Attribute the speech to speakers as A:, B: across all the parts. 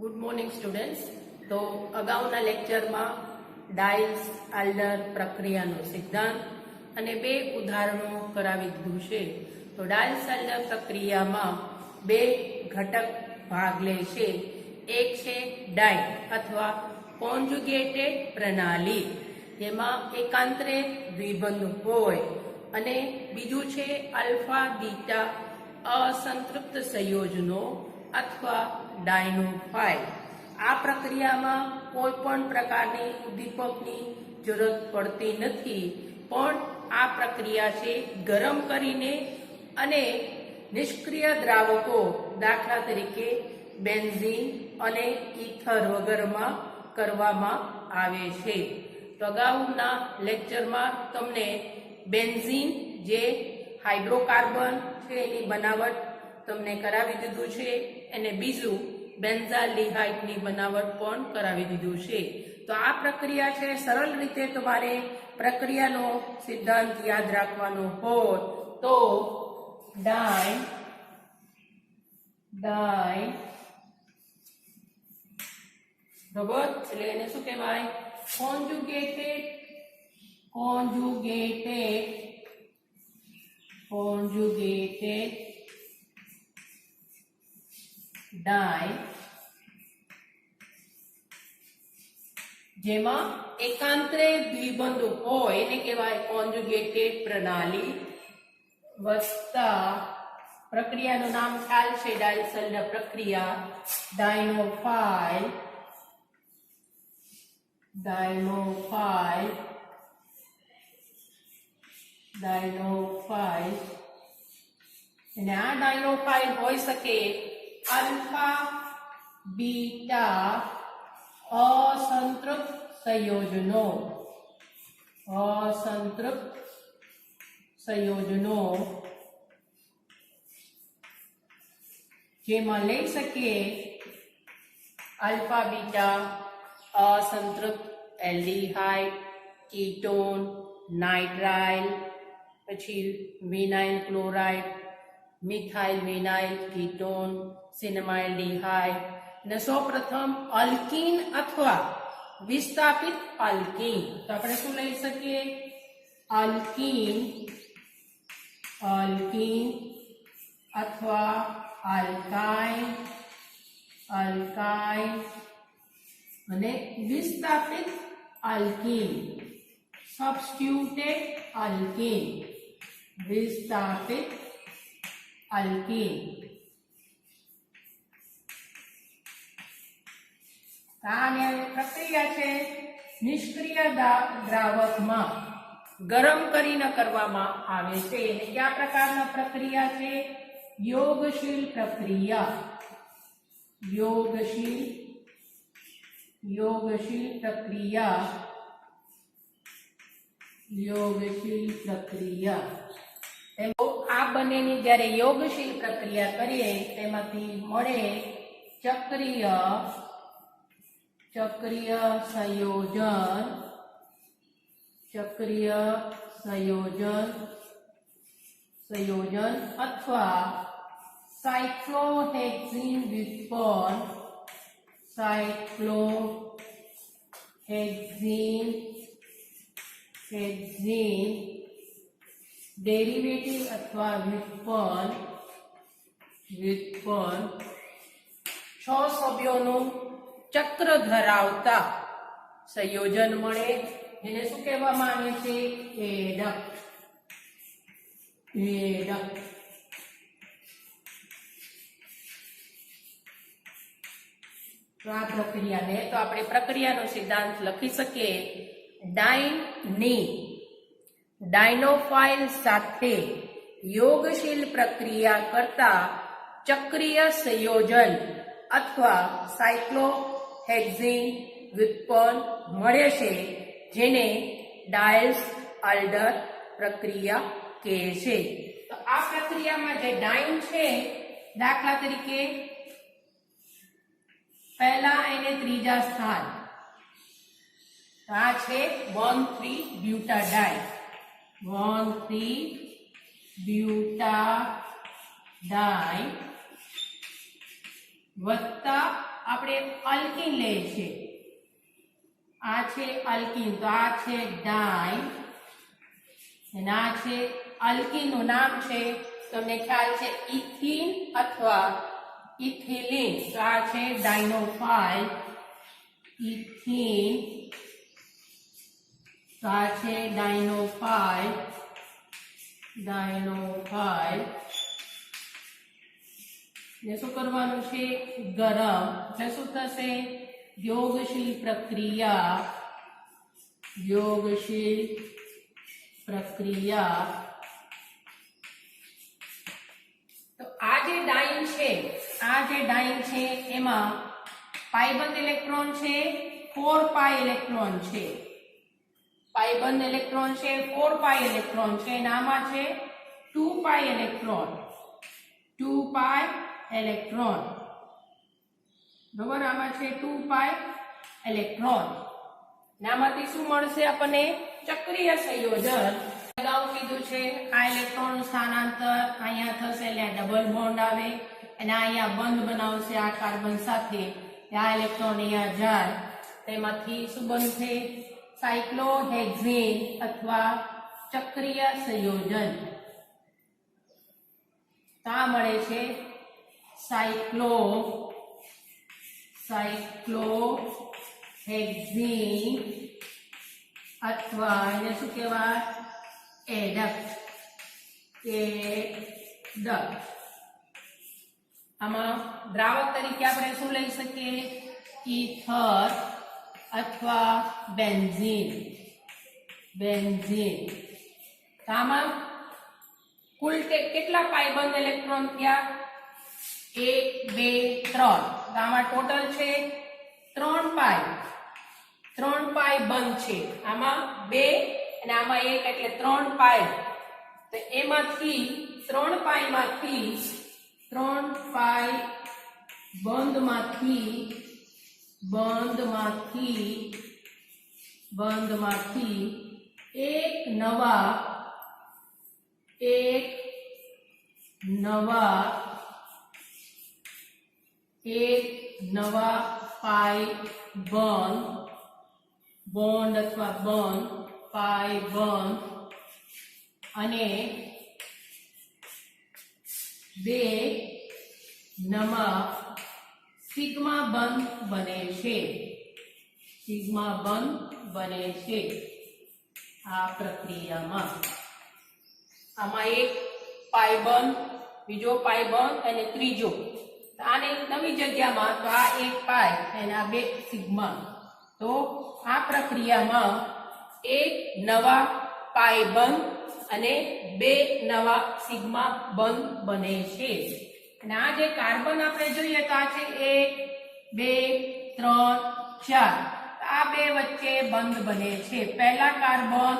A: Good morning students. તો અગાઉના લેક્ચરમાં ડાઇલ્સ આલ્ડર પ્રક્રિયાનો સિદ્ધાંત અને બે ઉદાહરણો કરાવી દીધું છે. તો ડાઇલ્સ આલ્ડર પ્રક્રિયામાં બે ઘટક ભાગ લે છે. એક છે ડાઇ અથવા કોન્જુગેટેડ પ્રણાલી, જેમાં એકાંતરે દ્વિબંધ હોય, અને બીજું છે આલ્ફા બીટા અસંતૃપ્ત સંયોજનો અથવા ડાયનોફાઇલ. આ પ્રક્રિયામાં કોઈ પણ પ્રકારની ઉદ્દીપકની જરૂર પડતી નથી, પણ આ પ્રક્રિયા છે ગરમ કરીને અને નિષ્ક્રિય દ્રાવકો, દાખલા તરીકે બેન્ઝીન અને ઈથર વગેરેમાં કરવામાં આવે છે. તો અગાઉના લેક્ચરમાં તમને બેન્ઝીન જે હાઇડ્રોકાર્બન છે એની બનાવટ તમને કરાવી દીધું છે, અને બીજું બેન્ઝાલ્ડિહાઇડની બનાવટ પણ કરાવી દીધું છે. તો આ પ્રક્રિયા છે સરળ રીતે તમારે પ્રક્રિયાનો સિદ્ધાંત યાદ રાખવાનો હોય તો ડાઇ બરાબર, એટલે એને શું કહેવાય? કોન્જુગેટેડ ડાઇ, જેમાં એકાંતરે દ્વિબંધ હોય એને કહેવાય કોન્જુગેટેડ પ્રણાલી, વત્તા પ્રક્રિયાનું નામ ખ્યાલ છે ડાઇલ્સ આલ્ડર પ્રક્રિયા, ડાયનોફાઇલ. અને આ ડાયનોફાઇલ હોઈ શકે આલ્ફા બીટા અસંતૃપ્ત સંયોજનો, જેમાં લઈ શકીએ આલ્ફા બીટા અસંતૃપ્ત એલ્ડિહાઇડ, કીટોન, નાઇટ્રાઇલ, પછી vinyl chloride, methyl vinyl ketone, cinnamaldehyde, અને સૌપ્રથમ અલ્કીન અથવા વિસ્થાપિત અલ્કીન. તો આપણે શું લઈ શકીએ? અલ્કીન અથવા આલ્કાઇન અને વિસ્થાપિત અલ્કીન, સબસ્ટિટ્યુટેડ અલ્કીન, વિસ્થાપિત અલ્કીન. આ પ્રક્રિયા છે નિષ્ક્રિય દ્રાવકમાં ગરમ કરીને કરવામાં આવે છે. અને કયા પ્રકારના પ્રક્રિયા છે? યોગશીલ પ્રક્રિયા. આ બંનેની જ્યારે યોગશીલ પ્રક્રિયા કરીએ તેમાંથી મળે ચક્રીય સંયોજન અથવા સાયક્લોહેક્ઝીન ડેરિવેટિવ અથવા વ્યુત્પન્ન 6 સભ્યોનું ચક્ર ધરાવતા સંયોજન મળે, જેને શું કહેવામાં આવે છે? એડક્ટ. તો આ પ્રક્રિયાને તો આપણે પ્રક્રિયાનો સિદ્ધાંત લખી શકીએ. ડાઇનની ડાયનોફાઇલ સાથે યોગશીલ પ્રક્રિયા કરતા ચક્રીય સંયોજન અથવા સાયક્લોહેક્ઝીન વ્યુત્પન્ન મળે છે, જેને ડાઇલ્સ આલ્ડર પ્રક્રિયા કહે છે. તો આ પ્રક્રિયામાં જે ડાઇન છે, દાખલા તરીકે પહેલા એને ત્રીજા સ્થાન, આ છે 1,3-બ્યુટાડાઇન, 1,3-બ્યુટાડાઇન વત્તા આપણે અલ્કીન લઈએ છીએ, આ છે અલ્કીન, તો આ છે ડાઈ અને આ છે અલ્કીન નું નામ છે તમને ખ્યાલ છે ઇથીન અથવા ઇથિલિન, તો આ છે ડાયનોફાઇલ ઇથીન, તો આ છે ડાયનોફાઇલ ને શું કરવાનું છે ગરમ, એટલે શું થશે યોગશીલ પ્રક્રિયા તો આ જે ડાઇન છે એમાં પાઇબંધ ઇલેક્ટ્રોન છે 4 પાઈ ઇલેક્ટ્રોન છે, પાઇબંધ ઇલેક્ટ્રોન છે 4 પાઈ ઇલેક્ટ્રોન છે અને આમાં છે 2 પાઈ ઇલેક્ટ્રોન બરાબર, આમાં છે 2 પાઈ ઇલેક્ટ્રોન અને આમાંથી શું મળશે આપણને ચક્રીય સંયોજન. અગાઉ કીધું છે આ ઇલેક્ટ્રોન સ્થાનાંતર અહીંયા થશે એટલે ડબલ બોન્ડ આવે અને અહીંયા બંધ બનાવશે આ કાર્બન સાથે, આ ઇલેક્ટ્રોન અહીંયા જાય તેમાંથી શું બનશે સાયક્લોહેક્ઝેન અથવા ચક્રીય સંયોજન. આ મળે છે સાયક્લોહેક્ઝેન અથવા એને શું કહેવાય એડક્ટ. આમાં દ્રાવક તરીકે આપણે શું લઈ શકીએ ઈથર અથવા બેન્ઝીન. આમાં કુલ કેટલા પાઇબંધ ઇલેક્ટ્રોન થયા 1 2 3, આમાં ટોટલ છે 3 પાઈ બંધ છે, આમાં 2 અને આમાં 1 એટલે 3 પાઈ. તો એમાંથી 3 પાઈ બંધમાંથી એક નવા પાઈ બોન્ડ અથવા પાઈ બંધ અને 2 નવા સિગ્મા બંધ બને છે. આ પ્રક્રિયામાં આમાં એક પાઈ બંધ, બીજો પાઈ બંધ અને ત્રીજો, આને નવી જગ્યામાં તો આ એક પાઈ અને આ 2 સિગ્મા. તો આ પ્રક્રિયામાં એક નવા પાઈ બંધ અને 2 નવા સિગ્મા બંધ બને છે. અને આ જે કાર્બન આપણે જોઈએ તો આ છે 1 2 3 4, આ 2 વચ્ચે બંધ બને છે, પહેલા કાર્બન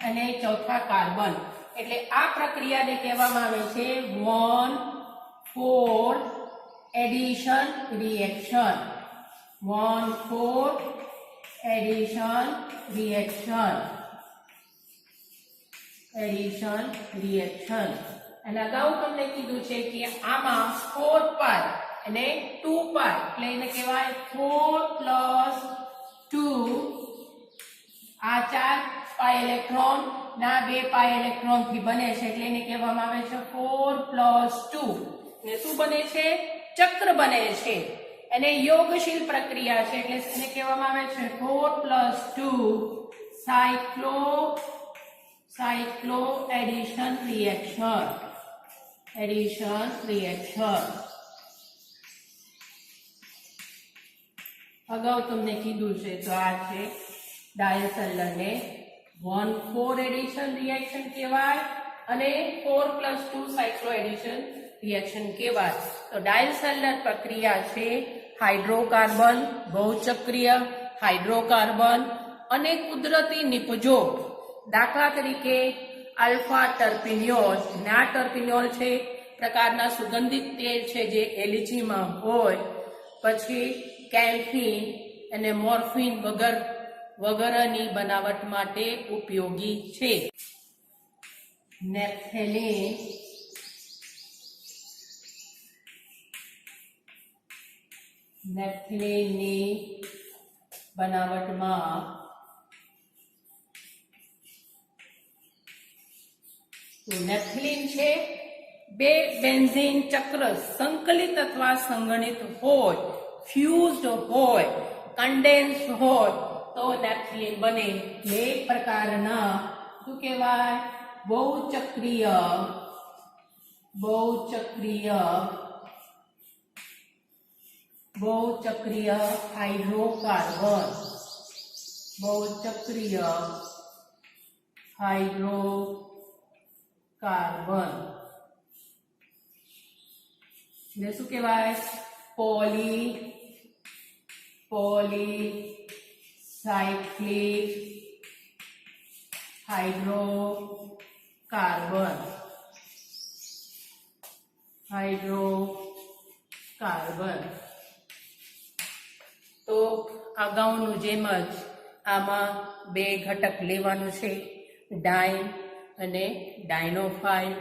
A: અને ચોથા કાર્બન. એટલે આ પ્રક્રિયાને કહેવામાં આવે છે 1,4 એડિશન રિએક્શન. 1,4 addition reaction. અને અગાઉ તમને કીધું છે કે આમાં 4 પાઈ અને 2 પાઈ એટલે એને કહેવાય 4 + 2. આ 4 પાઈ ઇલેક્ટ્રોન ના 2 પાઈ ઇલેક્ટ્રોન થી બને છે એટલે એને કહેવામાં આવે છે 4 + 2. ને શું બને છે ચક્ર બને છે અને યોગશીલ પ્રક્રિયા છે એટલે એને કહેવામાં આવે છે 4 + 2 સાયક્લો એડિશન રિએક્શન. અગાઉ તમને કીધું છે તો આ છે ડાયસલ્ફરને 1,4 એડિશન રિએક્શન કહેવાય અને 4 + 2 સાયક્લો એડિશન રિએક્શન કહેવાય. તો ડાયસલ્ફર પ્રક્રિયા છે હાઇડ્રોકાર્બન, બહુચક્રીય હાઇડ્રોકાર્બન અને કુદરતી નિપજો, દાખલા તરીકે આલ્ફા ટર્પિનિયોલ. આ ટર્પિનિયોલ છે પ્રકારના સુગંધિત તેલ છે જે એલચીમાં હોય, પછી કેમ્ફિન અને મોર્ફિન વગેરેની બનાવટ માટે ઉપયોગી છે. નેપ્થલિનની બનાવટમાં નેપ્થલિન છે બે બેન્ઝીન ચક્ર સંકલિત અથવા સંગઠિત હોય, ફ્યુઝડ હોય, કન્ડેન્સ હોય તો નેપ્થલિન બને. બે પ્રકારના શું કહેવાય? બહુચક્રીય હાઇડ્રોકાર્બન, બહુચક્રીય હાઇડ્રોકાર્બન ને શું કહેવાય? પોલીસાયક્લિક હાઇડ્રોકાર્બન. તો અગાઉનું જેમ જ આમાં બે ઘટક લેવાનું છે, ડાઇન અને ડાયનોફાઇલ.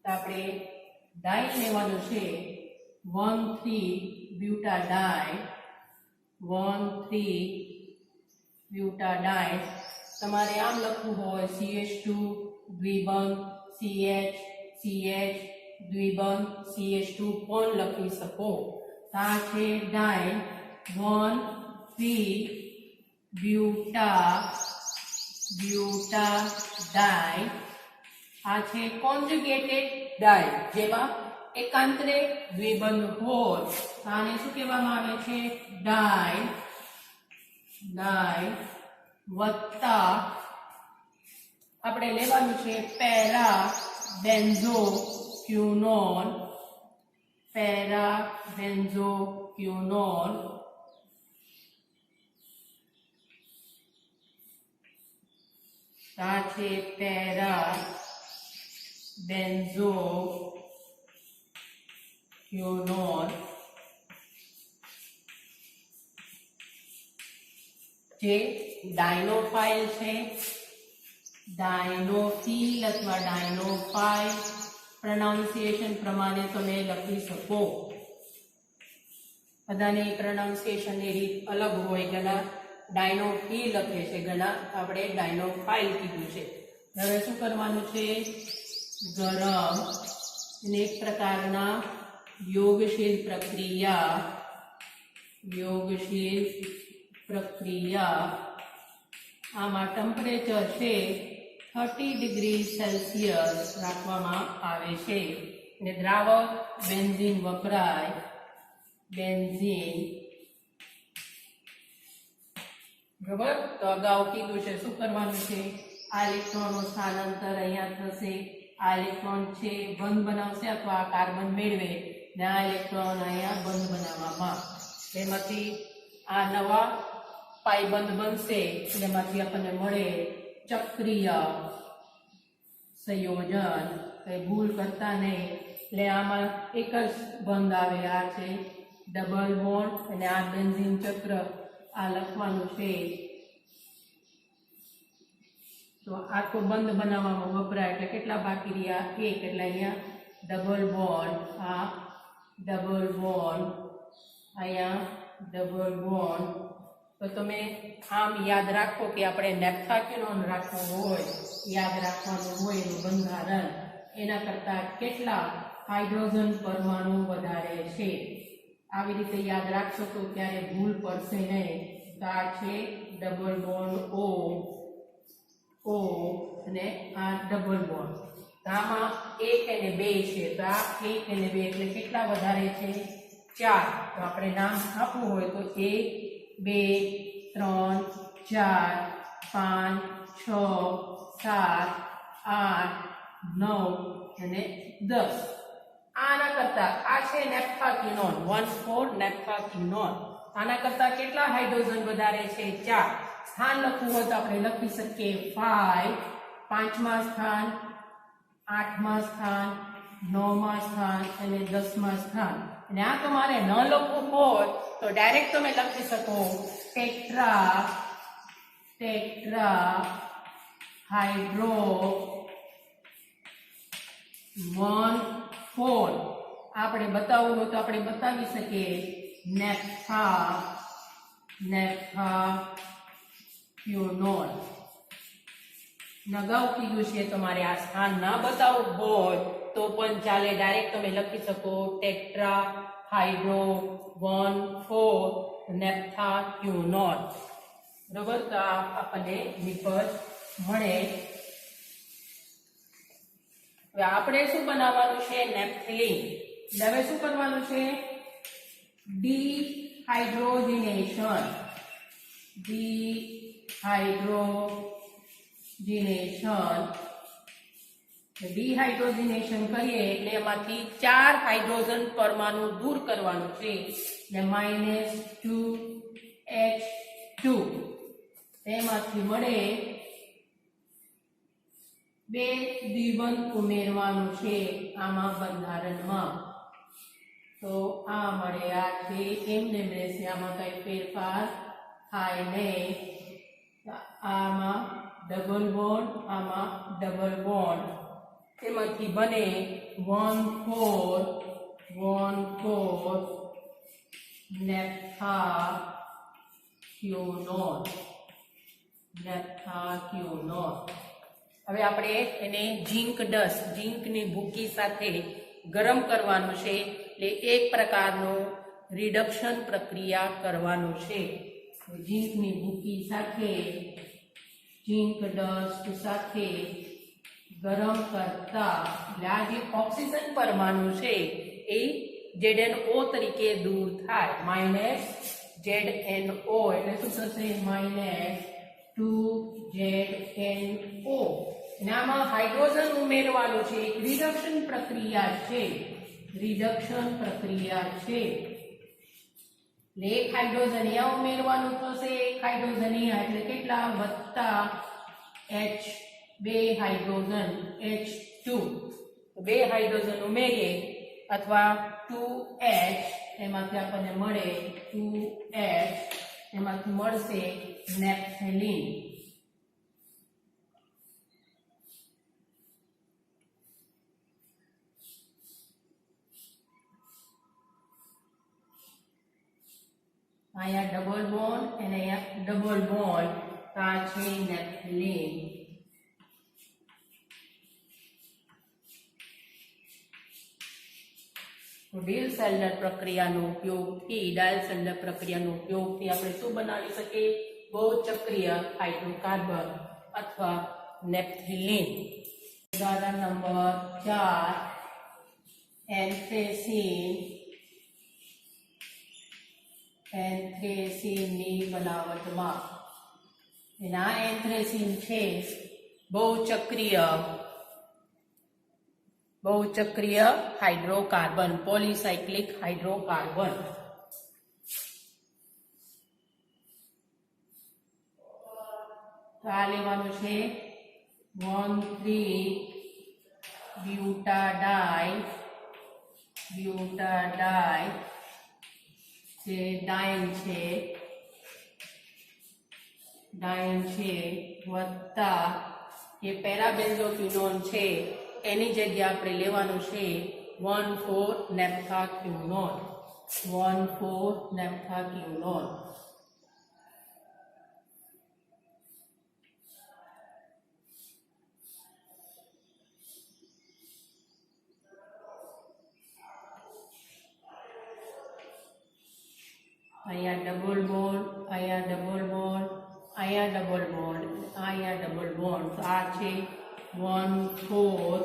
A: આપણે ડાઇન લેવાનું છે 1,3-બ્યુટાડાઇન. તમારે આમ લખવું હોય CH2 દ્વિબંધ CH દ્વિબંધ CH2 પણ લખી શકો. આ છે ડાઇન 1,3-બ્યુટાડાઇન. આ છે કોન્જ્યુગેટેડ ડાઇન, જેમાં એકાંતરે દ્વિબંધ હોય. આને શું કહેવામાં આવે છે? ડાઇન વત્તા આપણે લેવાનું છે પેરા બેન્ઝોક્યુનોન. આ છે પેરા બેન્ઝોક્યુનોન, જે ડાયનોફાઇલ છે. ડાયનોફિલ અથવા ડાયનોફાઇલ પ્રોનાઉન્સિએશન પ્રમાણે તમે લખી શકો. બધાની પ્રોનાઉન્સિએશનની રીત અલગ હોય. ઘણા ડાયનોફિલ લખે છે, ઘણા આપણે ડાયનોફાઇલ કીધું છે. હવે શું કરવાનું છે? ગરમ અને એક પ્રકારના યોગશીલ પ્રક્રિયા. આમાં ટેમ્પરેચર છે 30 ડિગ્રી સેલ્સિયસ રાખવામાં આવે છે અને દ્રાવક બેન્ઝીન વપરાય. બરાબર. તો અગાઉ કીધું છે શું કરવાનું છે? આ ઇલેક્ટ્રોનનું સ્થાનાંતર અહીંયા થશે. આ ઇલેક્ટ્રોન છે બંધ બનાવશે અથવા કાર્બન મેળવે ને આ ઇલેક્ટ્રોન અહીંયા બંધ બનાવવામાં. એમાંથી આ નવા પાઇબંધ બનશે, જેમાંથી આપણને મળે ચક્રીય સંયોજન. કઈ ભૂલ કરતા નહીં. એટલે આમાં એક જ બંધ આવે, આ છે ડબલ બોન્ડ અને આ બેન્ઝીન ચક્ર આ લખવાનું છે. તો આખો બંધ બનાવવામાં વપરાય. એટલે કેટલા બાકી રહ્યા? 1. એટલે અહીંયા ડબલ બોન્ડ, આ ડબલ બોન્ડ, અહીંયા ડબલ બોન્ડ. તો તમે આમ યાદ રાખો કે આપણે નેપ્થાક્યુનોન રાખવું હોય, યાદ રાખવાનું હોય એનું બંધારણ, એના કરતાં કેટલા હાઇડ્રોજન પરમાણુ વધારે છે. આવી રીતે યાદ રાખશો તો ક્યારે ભૂલ પડશે નહીં. તો આ છે ડબલ બોન્ડ O અને આ ડબલ બોન્ડ. તો આમાં 1 અને 2 છે. તો આ 1 અને 2 એટલે કેટલા વધારે છે? 4. તો આપણે નામ આપવું હોય તો 1, 2, 3, 4, 5, 6, 7, 8, 9 અને 10. આના કરતા આ છે નેપ્થાક્યુનોન 1,4 નેપ્થાક્યુનોન. આના કરતા કેટલા હાઇડ્રોજન વધારે છે? 4. સ્થાન લખવું હોય તો આપણે લખી શકીએ 5, 5મા સ્થાન, 8મા સ્થાન, 9મા સ્થાન અને 10મા સ્થાન. અને આ તમારે ન લખવું હોય તો ડાયરેક્ટ તમે લખી શકો ટેટ્રા હાઇડ્રો 1,4. આપણે બતાવવું હોય તો આપણે બતાવી શકીએ નેપ્થાક્યુનોન. અગાઉ કીધું છે તમારે આ સ્થાન ના બતાવવું હોય તો પણ ચાલે, ડાયરેક્ટ તમે લખી શકો ટેટ્રા હાઇડ્રો 1,4 નેપ્થાક્યુનોન. બરોબર, તો આપણને નિપજ મળે. હવે આપણે શું બનાવવાનું છે? નેપ્થેલિન. હવે શું કરવાનું છે? ડિહાઇડ્રોજિનેશન. ડિહાઇડ્રોજિનેશન કરીએ એટલે એમાંથી 4 હાઇડ્રોજન પરમાણુ દૂર કરવાનું છે એટલે -2H2. તેમાંથી મળે 2 દ્વિબંધ ઉમેરવાનું છે આમાં બંધારણમાં. તો આ મળે, આ છે એમને રહેશે, આમાં કઈ ફેરફાર થાય નહીં. આમાં ડબલ બોન્ડ, આમાં ડબલ બોન્ડ, તેમાંથી બને 1,4 નેપ્થાક્યુનોન. હવે આપણે એને ઝીંક ડસ્ટ, ઝીંકની ભૂકી સાથે ગરમ કરવાનું છે એટલે એક પ્રકારનું રિડક્શન પ્રક્રિયા કરવાનું છે. ઝીંકની ભૂકી સાથે, ઝીંક ડસ્ટ સાથે ગરમ કરતા એટલે આ જે ઓક્સિજન પરમાણુ છે એ ZnO તરીકે દૂર થાય. -ZnO એટલે શું થશે? -2ZnO. અને આમાં હાઇડ્રોજન ઉમેરવાનું છે. એક રિડક્શન પ્રક્રિયા છે. એટલે એક હાઇડ્રોજન અહીંયા ઉમેરવાનું થશે, એક હાઇડ્રોજન અહીંયા, એટલે કેટલા? વત્તા H2 હાઇડ્રોજન H2. તો 2 હાઇડ્રોજન ઉમેરીએ અથવા 2H, એમાંથી આપણને મળે 2H, એમાંથી મળશે નેપ્થેલિન. અહીંયા ડબલ બોન્ડ અને અહીંયા ડબલ બોન્ડ, આ છે નેપ્થેલિન. ડાયલ્સેલ્ડર પ્રક્રિયાનો ઉપયોગથી આપણે શું બનાવી શકીએ? બહુચક્રીય હાઇડ્રોકાર્બન અથવા નેપ્થેલિન. ઉદાહરણ નંબર 4, એન્થ્રેસીનની બનાવટમાં. એના એન્થ્રેસીન છે બહુચક્રીય હાઇડ્રોકાર્બન, પોલિસાયક્લિક હાઇડ્રોકાર્બન. તો આ લેવાનું છે 1,3-બ્યુટાડાઈ જે ડાઇન છે વત્તા એ પેરાબેન્ઝોક્વિનોન છે, એની જગ્યાએ આપણે લેવાનું છે 1,4 નેપ્થાક્યુનોન. અહીંયા ડબલ બોન્ડ, અહીંયા ડબલ બોન્ડ, અહીંયા ડબલ બોન્ડ, અહીંયા ડબલ બોન્ડ. તો આ છે 1,4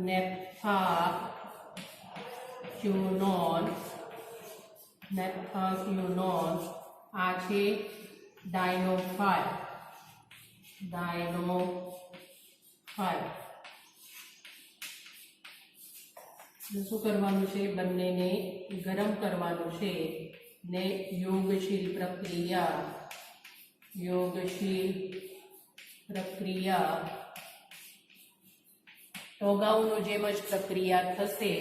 A: નેપ્થાક્યુનોન. આ છે ડાયનો5. શું કરવાનું છે? બંનેને ગરમ કરવાનું છે ને યોગશીલ પ્રક્રિયા તો અગાઉનું જેમ જ પ્રક્રિયા થશે.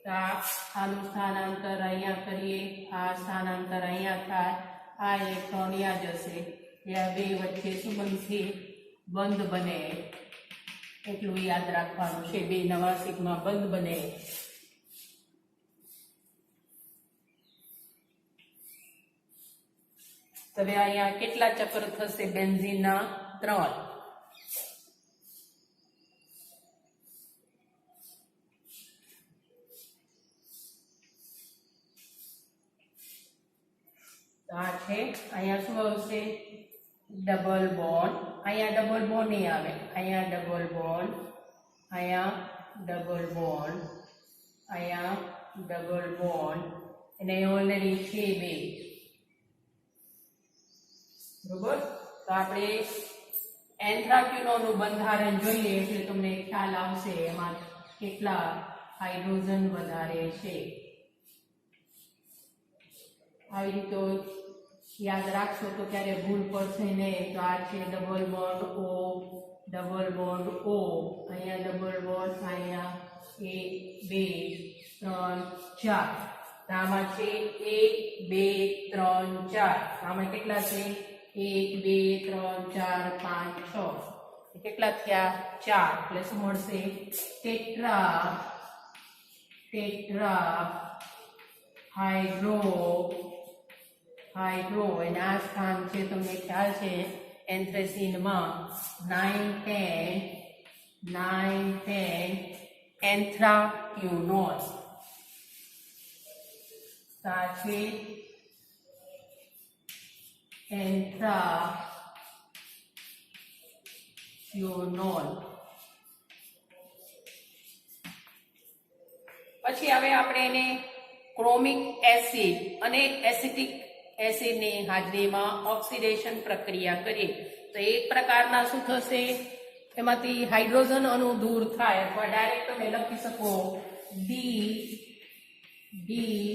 A: આનું સ્થાનાંતર અહીંયા કરીએ, આ સ્થાનાંતર અહીંયા થાય, આ ઇલેક્ટ્રોન અહીંયા જશે, આ બે વચ્ચે શું બનશે? બંધ બને. એટલું યાદ રાખવાનું છે, બે નવા સિગ્મા બંધ બને. તો હવે અહીંયા કેટલા ચક્ર થશે બેન્ઝીનના 3. તો આ છે અહીંયા શું આવશે ડબલ બોન્ડ. અહીંયા ડબલ બોન્ડ નહીં આવે, અહીંયા ડબલ બોન્ડ, અહીંયા ડબલ બોન્ડ, અહીંયા ડબલ બોન્ડ અને ઓલરેડી છે 2. બરોબર. તો આપણે એન્થ્રાક્યુનોનું બંધારણ જોઈએ એટલે તમને ખ્યાલ આવશે એમાં કેટલા હાઇડ્રોજન વધારે છે. આવી રીતે યાદ રાખશો તો ક્યારે ભૂલ પડશે નહીં. તો આ છે double bond O, double bond O, અહીંયા ડબલ બોન્ડ, અહીંયા 1 2 3 4. આમાં છે 1 2 3 4. આમાં કેટલા છે 1 2 3 4 5 6. કેટલા થયા 4. એટલે શું મળશે ટેટ્રા હાઇડ્રો અને આ સ્થાન છે તમને ખ્યાલ છે એન્થ્રેસીનમાં 9 10 એન્થ્રાક્યુનોન. આ છે એન્થ્રાક્યુનોન. પછી હવે આપણે એને ક્રોમિક એસિડ અને એસિટિક એસિડની હાજરીમાં ઓક્સિડેશન પ્રક્રિયા કરીએ તો એક પ્રકારના શું થશે એમાંથી હાઇડ્રોજન અણુ દૂર થાય અથવા ડાયરેક્ટ તમે લખી શકો ડી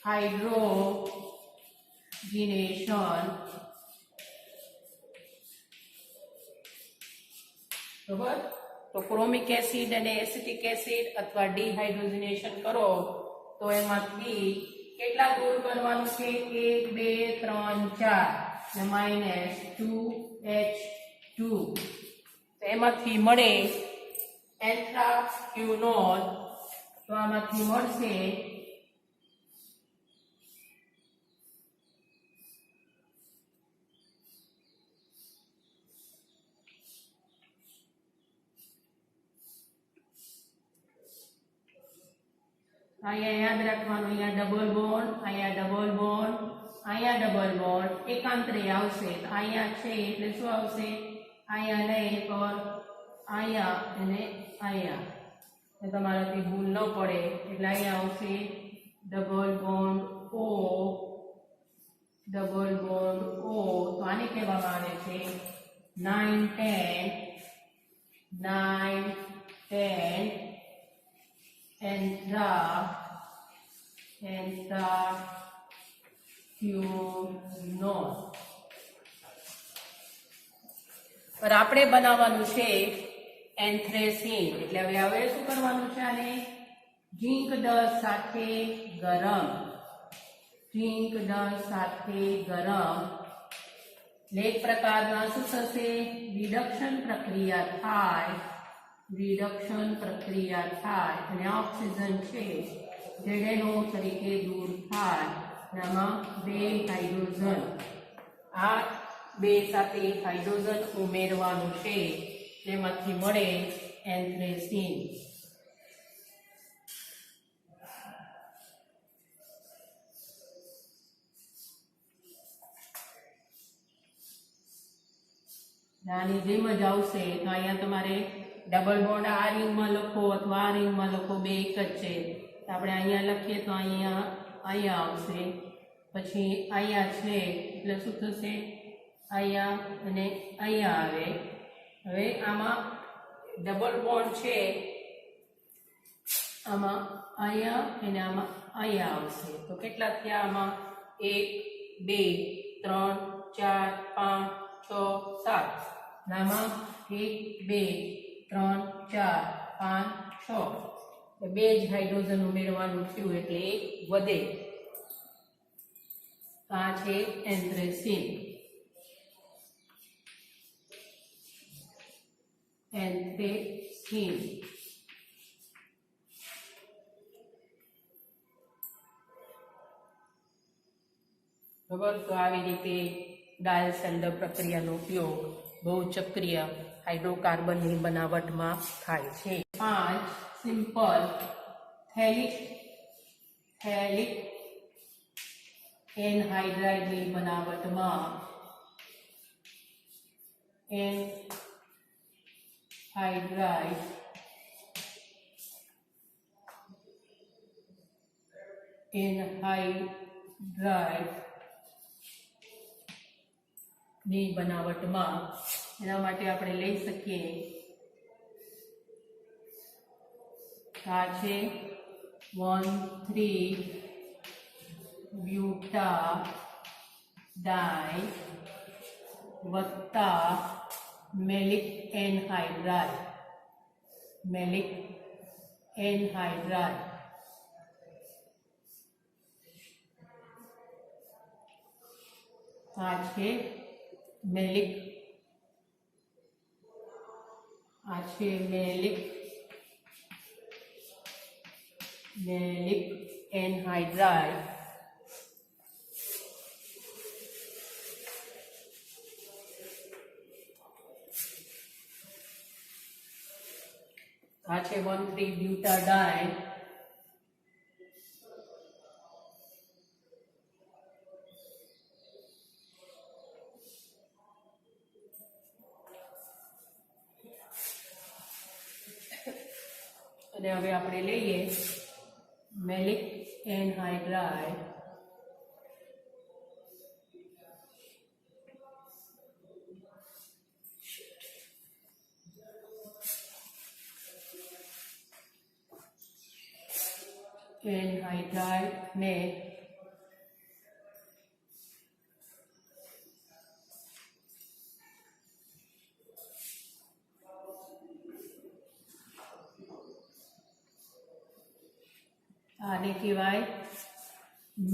A: હાઇડ્રોજનેશન. બરાબર. તો ક્રોમિક એસિડ અને એસિટિક એસિડ અથવા ડીહાઇડ્રોજનેશન કરો તો એમાંથી કેટલા દૂર કરવાનું છે 1 2 3 4 -2H2. તો એમાંથી મળે એન્થ્રાક્યુનોન. તો આમાંથી મળશે અહીંયા યાદ રાખવાનું અહીંયા ડબલ બોન્ડ, અહીંયા ડબલ બોન્ડ, અહીંયા ડબલ બોન્ડ એકાંતરે આવશે. તો અહીંયા છે એટલે શું આવશે અહીંયા નહીં પર અહીંયા અને અહીંયા. તમારાથી ભૂલ ન પડે એટલે અહીંયા આવશે double bond O, double bond O. તો આને કહેવામાં આવે છે 9 10 એન્થ્રાક્યુનોન. પર આપણે બનાવવાનું છે એન્થ્રેસીન. એટલે હવે શું કરવાનું છે આને ઝીંક દસ સાથે ગરમ એટલે એક પ્રકારના શું થશે રિડક્શન પ્રક્રિયા થાય અને ઓક્સિજન છે ZNO તરીકે દૂર થાય. આમાં 2 હાઇડ્રોજન, આ 2 સાથે હાઇડ્રોજન ઉમેરવાનું છે તેમાંથી મળે એન્થ્રેસીન. આની જેમ જ આવશે. તો અહીંયા તમારે ડબલ બોન્ડ આ રિંગમાં લખો અથવા આ રિંગમાં લખો, 2 એક જ છે. આપણે અહીંયા લખીએ તો અહીંયા આવશે. પછી અહીંયા છે એટલે શું થશે અહીંયા અને અહીંયા આવે. હવે આમાં ડબલ બોન્ડ છે, આમાં અહીંયા અને આમાં અહીંયા આવશે. તો કેટલા થયા આમાં 1 2 3 4 5 6 7. આમાં 1 2 3 4 5 6. 2 જ હાઇડ્રોજન ઉમેરવાનું થયું એટલે 1 વધે. આ છે એન્થ્રેસીન. બરાબર. તો આવી રીતે ડાયલ્સેલ્ડર પ્રક્રિયાનો ઉપયોગ બહુચક્રીય હાઇડ્રોકાર્બનની બનાવટમાં થાય છે. 5 સિમ્પલ થેલિક એનહાઇડ્રાઇડની બનાવટમાં ની બનાવટમાં એના માટે આપણે લઈ શકીએ આ છે 1,3-બ્યુટાડાઈ વત્તા મેલિક એનહાઇડ્રાઇડ આ છે મેલિક એનહાઇડ્રાઇડ આ છે 1,3-બ્યુટાડાઈ અને હવે આપણે લઈએ મેલિક એનહાઇડ્રાઇડ ને આને કહેવાય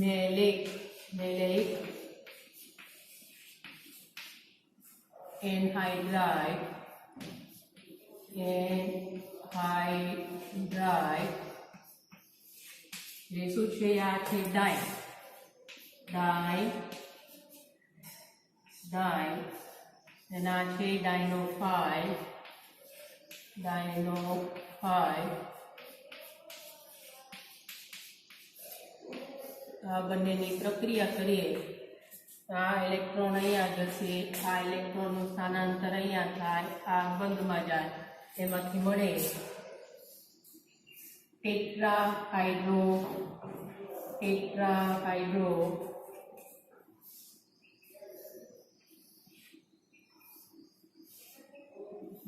A: મેલિક એનહાઇડ્રાઇડ જે શું છે આ છે ડાઈ અને આ છે ડાયનોફાઇલ આ બંનેની પ્રક્રિયા કરીએ તો આ ઇલેક્ટ્રોન અહીંયા જશે, આ ઇલેક્ટ્રોનનું સ્થાનાંતર અહીંયા થાય, આ બંધમાં જાય, એમાંથી મળે ટેટ્રાહાઇડ્રો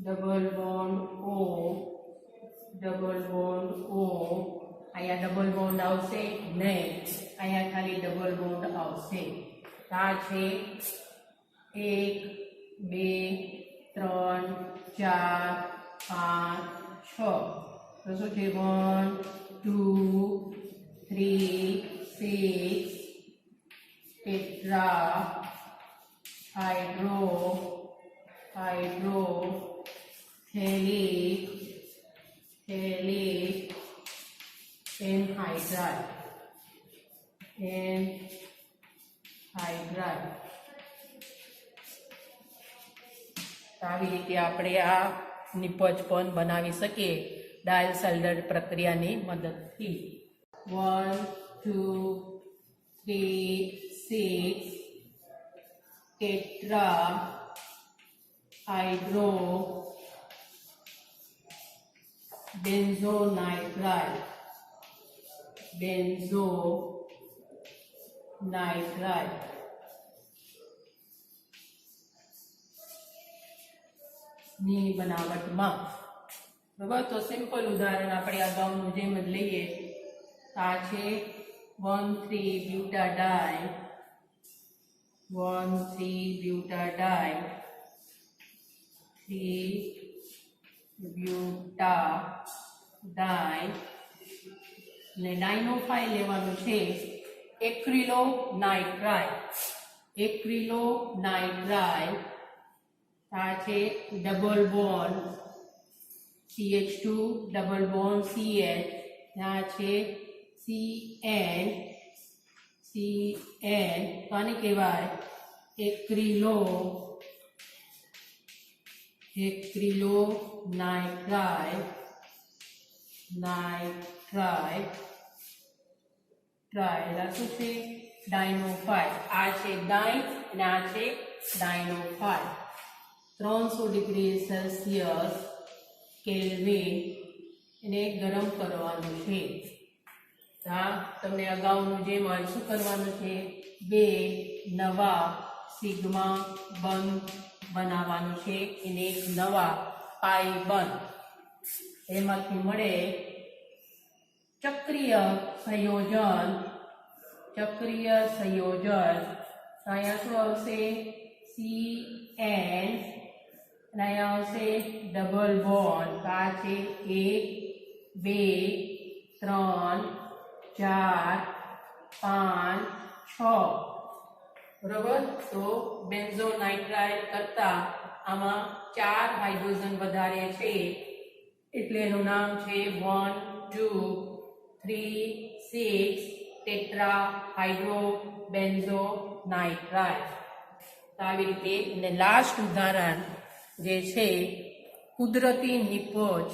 A: ડબલ બોન્ડ ઓ અહીંયા ડબલ બોન્ડ આવશે નહીં, અહીંયા ખાલી ડબલ બોન્ડ આવશે. આ છે 1 2 3 4 5 6 તો શું છે 1 2 3 6 ટેટ્રાહાઇડ્રોથેલિક એનહાઇડ્રાઇડ. આવી રીતે આપણે આ નિપજ પણ બનાવી શકીએ ડાયલ્સેલ્ડર પ્રક્રિયાની મદદથી. 1 2 3 6 ટેટ્રાહાઇડ્રો બેન્ઝોનાઇટ્રાઇડ ની બનાવટમાં. બરાબર. તો સિમ્પલ ઉદાહરણ આપણે અગાઉનું જેમ જ લઈએ. આ છે 1,3-બ્યુટાડાઈ 3-બ્યુટાડાઈ ને ડાયનોફાઇલ લેવાનું છે એક્રિલોનાઇટ્રાઇડ. આ છે double bond CH2 double bond CH. આ છે CN CN તો આને કહેવાય એક્રિલો નાઇટ્રાઇલ ટ્રાઇલ આ શું છે ડાયનોફાઇલ આ છે ડાઈ અને આ છે ડાયનોફાઇલ 300 ડિગ્રી સેલ્સિયસ કેલ્વિન એને ગરમ કરવાનું છે હા તમને અગાઉનું જેમ શું કરવાનું છે બે નવા સિગ્મા બંધ બનાવવાનું છે એને એક નવા પાઈ બંધ એમાંથી મળે ચક્રીય સંયોજન અહીંયા શું આવશે CN અને અહીંયા આવશે ડબલ બોન્ડ આ છે 1 2 3 4 5 6 બરોબર તો બેન્ઝોનાઇટ્રાઇલ કરતા આમાં 4 હાઇડ્રોજન વધારે છે એટલે એનું નામ છે 1 2 3 6 ટેટ્રા હાઇડ્રો બેન્ઝોનાઇટ્રાઇલ તો આવી રીતે અને લાસ્ટ ઉદાહરણ જે છે કુદરતી નિપજ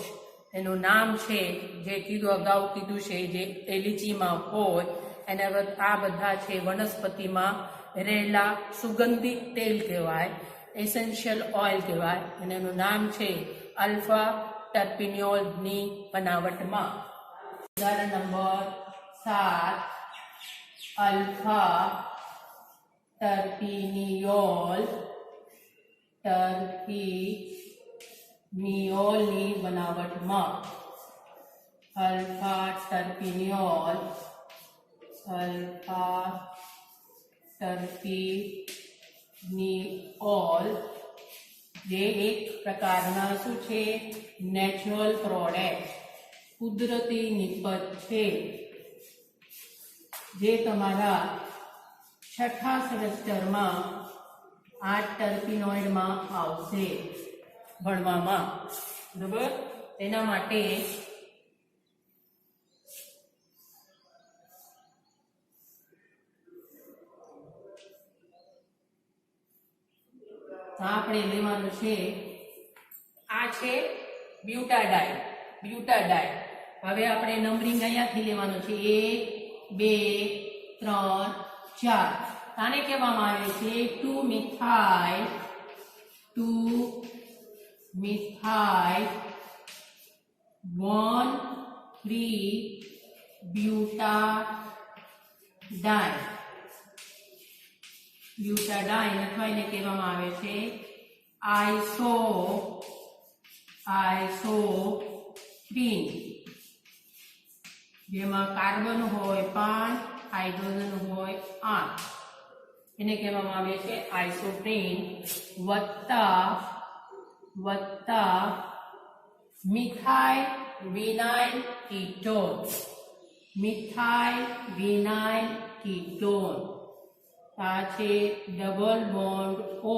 A: એનું નામ છે જે અગાઉ કીધું છે જે એલચીમાં હોય એના આ બધા છે વનસ્પતિમાં રહેલા સુગંધિત તેલ કહેવાય એસેન્શિયલ ઓઇલ કહેવાય અને એનું નામ છે આલ્ફા ટર્પિનિયોલની બનાવટમાં ઉદાહરણ નંબર 7 આલ્ફા ટર્પિનિયોલની બનાવટમાં આલ્ફા ટર્પિનિયોલ જે એક પ્રકારના શું છે નેચરલ પ્રોડક્ટ કુદરતી નિપજ છે જે તમારા છઠ્ઠા સેમેસ્ટરમાં આ ટર્પિનોઇડમાં આવશે ભણવામાં બરાબર એના માટે આપણે લેવાનું છે આ છે બ્યુટાડાઇન હવે આપણે નંબરિંગ અહીંયાથી લેવાનું છે 1 2 3 4 આને કહેવામાં આવે છે 2 મિથાઇલ 1 3 બ્યુટાડાઇન અથવા એને કહેવામાં આવે છે આઇસોપ્રીન જેમાં કાર્બન હોય 5 હાઇડ્રોજન હોય 8 એને કહેવામાં આવે છે આઇસોપ્રીન વત્તા મિથાઇલ વિનાઇલ કીટોન આ છે ડબલ બોન્ડ O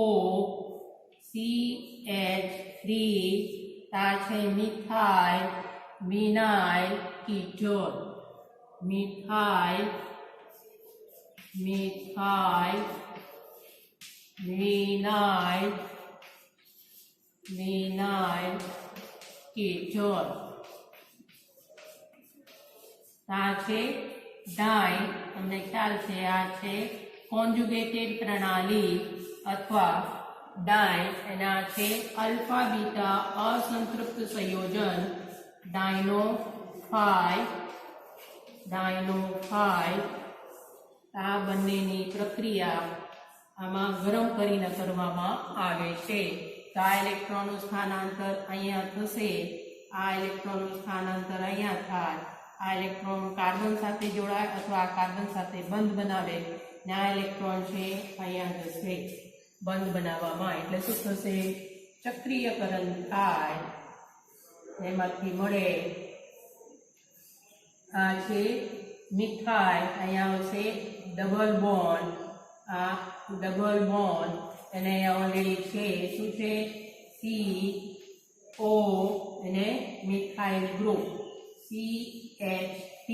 A: CH3 આ છે methyl vinyl ketone methyl vinyl ketone આ છે ડાઈ તમને ખ્યાલ છે આ છે કોન્જુગેટેડ પ્રણાલી અથવા ડાઈ એના છે અલ્ફા બીટા અસંતૃપ્ત સંયોજન ડાયનોફાઇલ આ બંનેની પ્રક્રિયા આમાં ગરમ કરીને કરવામાં આવે છે તો આ ઇલેક્ટ્રોનનું સ્થાનાંતર અહીંયા થશે આ ઇલેક્ટ્રોનનું સ્થાનાંતર અહીંયા થાય આ ઇલેક્ટ્રોન કાર્બન સાથે જોડાય અથવા આ કાર્બન સાથે બંધ બનાવે ને આ ઇલેક્ટ્રોન છે અહીંયા જશે બંધ બનાવવામાં એટલે શું થશે ચક્રીયકરણ થાય એમાંથી મળે આ છે મિથાઇલ અહીંયા આવશે ડબલ બોન્ડ આ ડબલ બોન્ડ અને અહીંયા ઓલરેડી છે શું છે CO અને મિથાઇલ ગ્રુપ CH3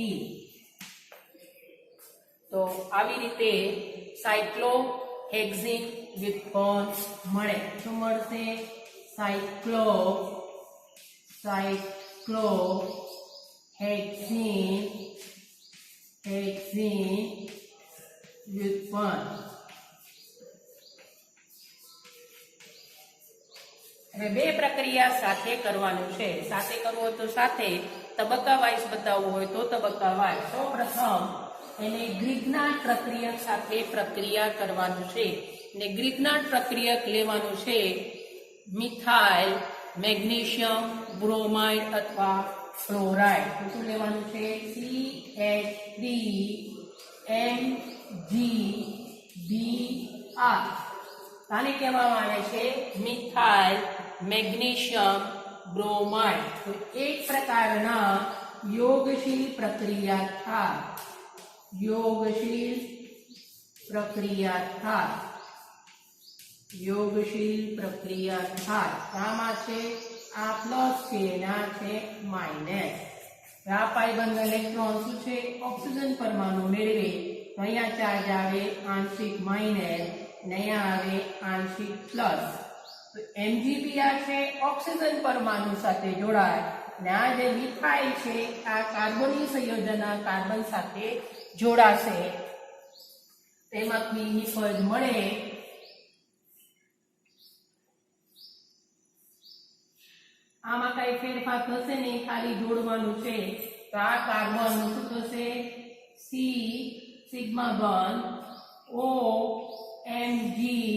A: તો તો આવી રીતે સાયક્લોહેક્ઝીન વ્યુત્પન્ન મળે. શું મળશે? સાયક્લોહેક્ઝીન વ્યુત્પન્ન. હવે બે પ્રક્રિયા સાથે કરવાનું છે. સાથે કરવું હોય તો સાથે, તબક્કા વાઇઝ બતાવવું હોય તો તબક્કા વાઇઝ. સૌપ્રથમ એને ગ્રિગ્નાર્ડ પ્રક્રિયક સાથે પ્રક્રિયા કરવાનું છે. ને ગ્રિગ્નાર્ડ પ્રક્રિયક લેવાનું છે મિથાઇલ મેગ્નેશિયમ બ્રોમાઇડ અથવા ફ્લોરાઇડ. શું લેવાનું છે? CH3MgBr. આને કહેવામાં આવે છે મિથાઇલ મેગ્નેશિયમ બ્રોમાઇડ. તો એક પ્રકારના યોગશીલ પ્રક્રિયા થાય. યોગશીલ પ્રક્રિયા થાય. આમાં છે આ પ્લસ છે અને આ છે માઇનસ. આ પાયબંધ ઇલેક્ટ્રોન શું છે? ઓક્સિજન પરમાણુ મેળવે તો અહીંયા ચાર્જ આવે આંશિક માઇનસ અને અહીંયા આવે આંશિક પ્લસ. તો MgBr છે ઓક્સિજન પરમાણુ સાથે જોડાય અને આ જે મિથાઇલ છે આ કાર્બોનિલ સંયોજન કાર્બન સાથે જોડાશે. તેમાંથી નિપજ મળે. આમાં કઈ ફેરફાર થશે નહીં, ખાલી જોડવાનું છે. તો આ કાર્બન શું થશે? C sigma bond OMgBr.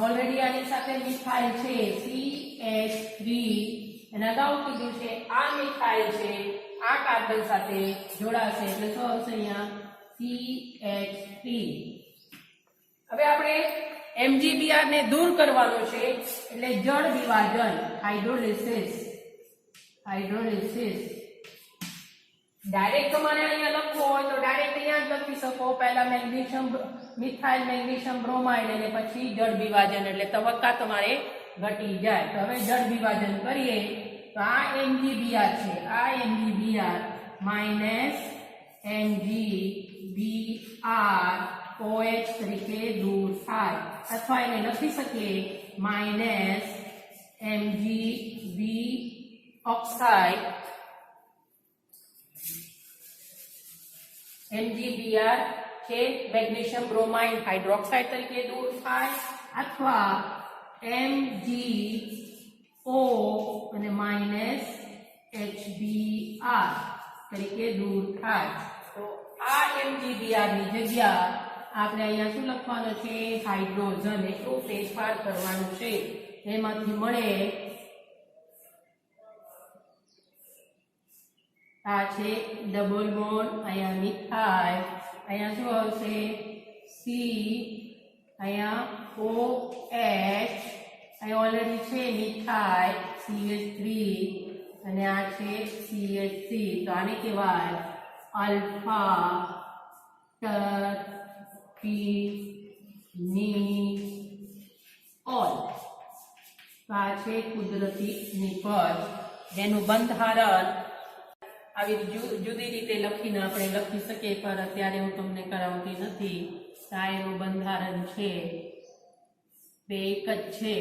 A: Already આની સાથે મિથાઇલ છે CH3 અને અગાઉ કીધું છે આ મિથાઇલ છે આ કાર્બન સાથે જોડાશે એટલે શું આવશે? અહીંયા CH3. હવે આપણે MgBr ને દૂર કરવાનો છે એટલે જળ વિભાજન હાઇડ્રોલિસિસ. ડાયરેક્ટ તમારે અહીંયા લખવું હોય તો ડાયરેક્ટ અહીંયા જ લખી શકો. પહેલા મિથાઇલ મેગ્નેશિયમ બ્રોમાઇડ અને પછી જળ વિભાજન એટલે તબક્કા તમારે ઘટી જાય. તો હવે જળ વિભાજન કરીએ તો આ MgBr છે, આ MgBr માઇનસ MgBr OH તરીકે દૂર થાય. અથવા એને લખી શકીએ માઇનસ MgB ઓક્સાઇડ MgBr છે મેગ્નેશિયમ બ્રોમાઇડ હાઇડ્રોક્સાઇડ તરીકે દૂર થાય અથવા MgO અને માઇનસ HBr તરીકે દૂર થાય. તો આ MgBr ની જગ્યા આપણે અહીંયા શું લખવાનું છે? હાઇડ્રોજન. એટલું ફેરફાર કરવાનું છે. એમાંથી મળે આ છે ડબલ બોન્ડ, અહીંયા મિથાઇલ, અહીંયા શું આવશે? C, અહીંયા OH, અહીંયા ઓલરેડી છે મિથાઇલ CH3 અને આ છે CH3. તો આને કહેવાય અલ્ફા ટર્પીનોલ. આ છે કુદરતી નિપજ જેનું બંધારણ આવી જુદી રીતે લખીને આપણે લખી શકીએ, પણ અત્યારે હું તમને કરાવતી નથી. આ એનું બંધારણ છે, બે એક જ છે.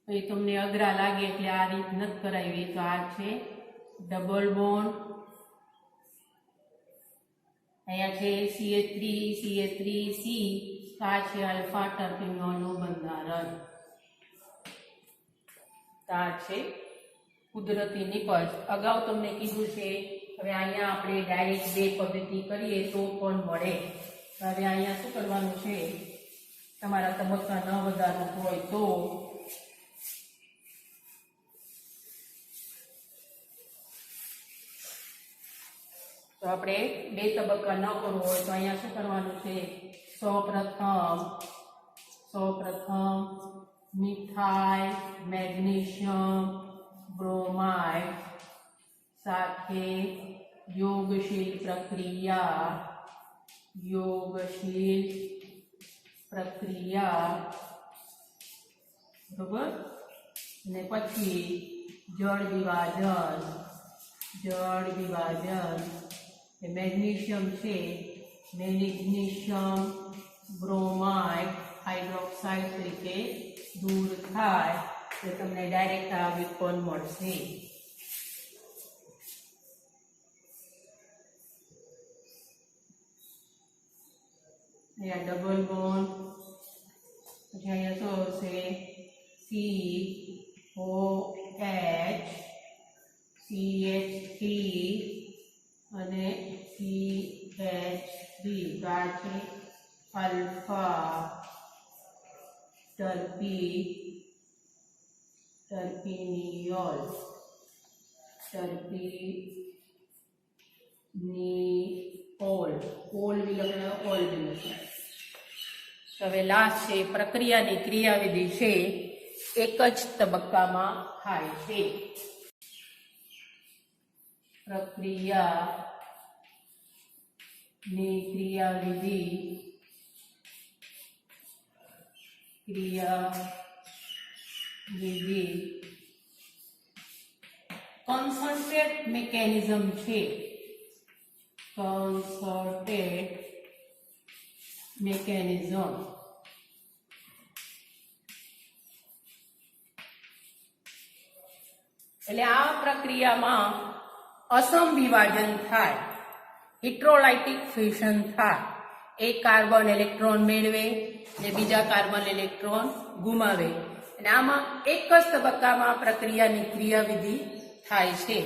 A: એ તમને અઘરા લાગે એટલે આ રીત નથી કરાવી. તો આ છે ડબલ બોન્ડ, અહીંયા છે CH3C. આ છે આલ્ફા ટર્પીનોલનું બંધારણ. આ છે કુદરતી નિપજ. અગાઉ તમને કીધું છે. હવે અહીંયા આપણે ડાયરેક્ટ બે પદ્ધતિ કરીએ તો પણ મળે. હવે અહીંયા શું કરવાનું છે? તમારા તબક્કા ન વધારવું હોય તો આપણે બે તબક્કા ન કરવું હોય તો અહીંયા શું કરવાનું છે? સૌપ્રથમ મિથાઇલ મેગ્નેશિયમ બ્રોમાઇડ સાથે યોગશીલ પ્રક્રિયા બરોબર. અને પછી જળ વિભાજન જળ વિભાજન એ મેગ્નેશિયમ છે, મેગ્નેશિયમ બ્રોમાઇડ હાઇડ્રોક્સાઇડ તરીકે દૂર થાય તો તમને ડાયરેક્ટ આ વિકોન મળશે. અહીંયા ડબલ બોન્ડ, પછી અહીંયા શું આવશે COH, CH3 અને CH3. તો આ છે આલ્ફા ટર્પીનિયોલ, ઓલ भी લખેલો, ઓલ भी લખેલો. હવે લાસ્ટ છે પ્રક્રિયાની ક્રિયાવિધિ છે એક જ તબક્કામાં થાય છે. પ્રક્રિયાની ક્રિયાવિધિ કન્સર્ટેડ મિકેનિઝમ છે. concerted mechanism. એટલે આ પ્રક્રિયામાં અસમવિભાજન થાય, ઇલેક્ટ્રોલાઇટિક ફ્યુઝન થાય. એક કાર્બન ઇલેક્ટ્રોન મેળવે ને બીજા કાર્બન ઇલેક્ટ્રોન ગુમાવે, અને આમાં એક જ તબક્કામાં પ્રક્રિયાની ક્રિયાવિધિ થાય છે.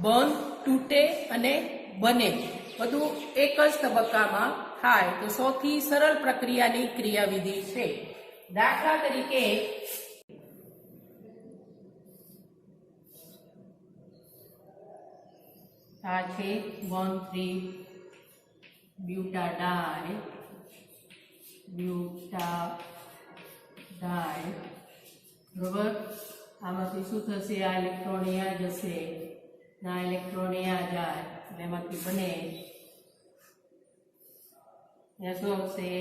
A: બંધ, તૂટે અને બને બધું એક જ તબક્કામાં થાય. તો સૌથી સરળ પ્રક્રિયાની ક્રિયાવિધિ છે. દાખલા તરીકે આ છે 1,3-બ્યુટાડાઈ, બરોબર. આમાંથી શું થશે? આ ઇલેક્ટ્રોન અહીંયા જશે, ના ઇલેક્ટ્રોન અહીંયા જાય, એમાંથી બને શું આવશે?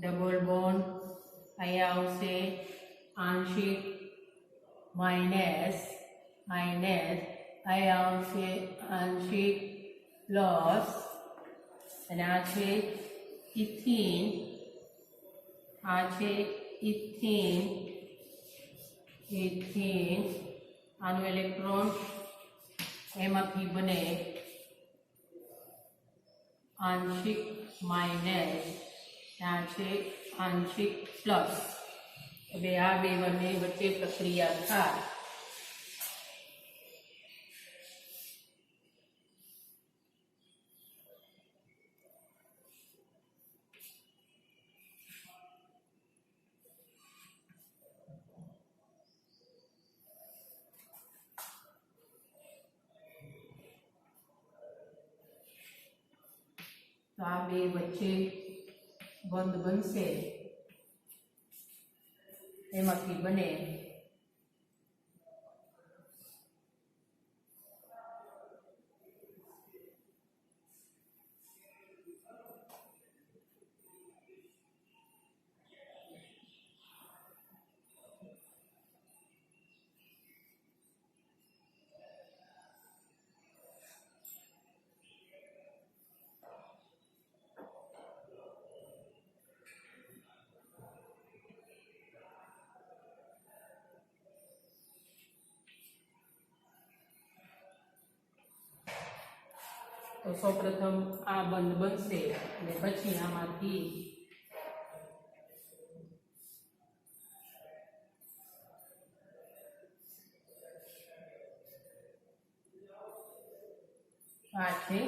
A: Double bond. અહીંયા આવશે આંશિક માઇનસ, અહીંયા આવશે આંશિક પ્લસ, અને આ છે ઇથિન, આનું ઇલેક્ટ્રોન એમાંથી બને આંશિક માઇનસ, આ છે આંશિક પ્લસ. હવે આ બે બંને વચ્ચે પ્રક્રિયા થાય. તો આ બે વચ્ચે બંધ બનશે, એમાંથી બને તો સૌપ્રથમ આ બંધ બનશે અને પછી આમાંથી આ છે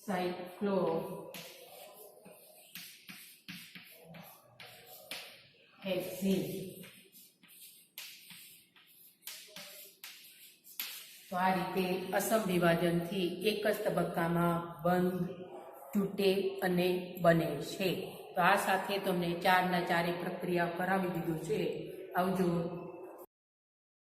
A: સાયક્લોહેક્સીન. તો આ રીતે અસમવિભાજનથી એક જ તબક્કામાં બંધ, તૂટે અને બને છે. તો આ સાથે તમને 4 ના 4 પ્રક્રિયા કરાવી દીધું છે. આવજો.